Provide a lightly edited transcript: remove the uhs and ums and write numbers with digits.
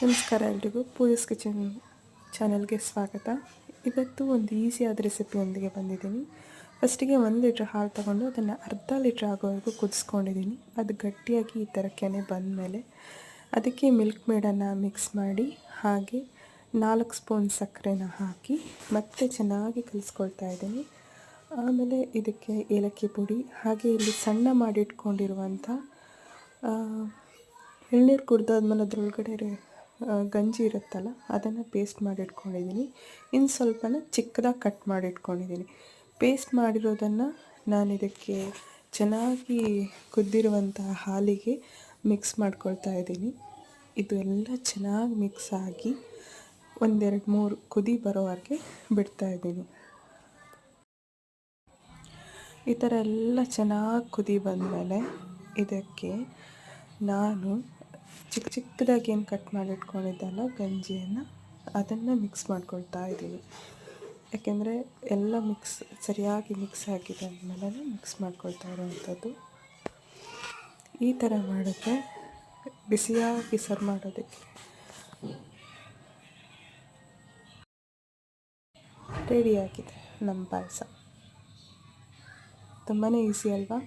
ನಮಸ್ಕಾರ ಎಲ್ರಿಗೂ, ಪೂಜಸ್ ಕಿಚನ್ ಚಾನಲ್ಗೆ ಸ್ವಾಗತ. ಇವತ್ತು ಒಂದು ಈಸಿಯಾದ ರೆಸಿಪಿಯೊಂದಿಗೆ ಬಂದಿದ್ದೀನಿ. ಫಸ್ಟಿಗೆ 1 ಲೀಟ್ರ್ ಹಾಲು ತಗೊಂಡು ಅದನ್ನು ಅರ್ಧ ಲೀಟ್ರ್ ಆಗೋವರೆಗೂ ಕುದಿಸ್ಕೊಂಡಿದ್ದೀನಿ. ಅದು ಗಟ್ಟಿಯಾಗಿ ಈ ಥರ ಕೆನೆ ಬಂದಮೇಲೆ ಅದಕ್ಕೆ ಮಿಲ್ಕ್ ಮೇಡನ್ನು ಮಿಕ್ಸ್ ಮಾಡಿ ಹಾಗೆ 4 ಸ್ಪೂನ್ ಸಕ್ಕರೆನ ಹಾಕಿ ಮತ್ತೆ ಚೆನ್ನಾಗಿ ಕಲಿಸ್ಕೊಳ್ತಾ ಇದ್ದೀನಿ. ಆಮೇಲೆ ಇದಕ್ಕೆ ಏಲಕ್ಕಿ ಪುಡಿ ಹಾಗೆ ಇಲ್ಲಿ ಸಣ್ಣ ಮಾಡಿಟ್ಕೊಂಡಿರುವಂಥ ಎಳ್ನೀರು ಕುಡ್ದಾದ್ಮೇಲೆ ಅದರೊಳಗಡೆ ಗಂಜಿ ಇರುತ್ತಲ್ಲ ಅದನ್ನು ಪೇಸ್ಟ್ ಮಾಡಿಟ್ಕೊಂಡಿದ್ದೀನಿ. ಇನ್ನು ಸ್ವಲ್ಪನ ಚಿಕ್ಕದಾಗಿ ಕಟ್ ಮಾಡಿಟ್ಕೊಂಡಿದ್ದೀನಿ. ಪೇಸ್ಟ್ ಮಾಡಿರೋದನ್ನು ನಾನು ಇದಕ್ಕೆ ಚೆನ್ನಾಗಿ ಕುದ್ದಿರುವಂಥ ಹಾಲಿಗೆ ಮಿಕ್ಸ್ ಮಾಡ್ಕೊಳ್ತಾ ಇದ್ದೀನಿ. ಇದು ಎಲ್ಲ ಚೆನ್ನಾಗಿ ಮಿಕ್ಸ್ ಆಗಿ 1-2-3 ಕುದಿ ಬರೋವರೆಗೆ ಬಿಡ್ತಾಯಿದ್ದೀನಿ. ಈ ಥರ ಎಲ್ಲ ಚೆನ್ನಾಗಿ ಕುದಿ ಬಂದಮೇಲೆ ಇದಕ್ಕೆ ನಾನು ಚಿಕ್ಕದಾಗಿ ಏನು ಕಟ್ ಮಾಡಿಟ್ಕೊಂಡಿದ್ದಲ್ಲ ಗಂಜಿಯನ್ನು ಅದನ್ನು ಮಿಕ್ಸ್ ಮಾಡ್ಕೊಳ್ತಾ ಇದ್ದೀನಿ. ಯಾಕೆಂದರೆ ಎಲ್ಲ ಸರಿಯಾಗಿ ಮಿಕ್ಸ್ ಆಗಿದೆ ಅಂದಮೇಲೆ ಮಿಕ್ಸ್ ಮಾಡ್ಕೊಳ್ತಾ ಇರೋವಂಥದ್ದು. ಈ ಥರ ಮಾಡಿದ್ರೆ ಬಿಸಿಯಾಗಿ ಸರ್ವ್ ಮಾಡೋದಕ್ಕೆ ರೆಡಿಯಾಗಿದೆ ನಮ್ಮ ಪಾಯಸ. ತುಂಬಾ ಈಸಿ ಅಲ್ವಾ?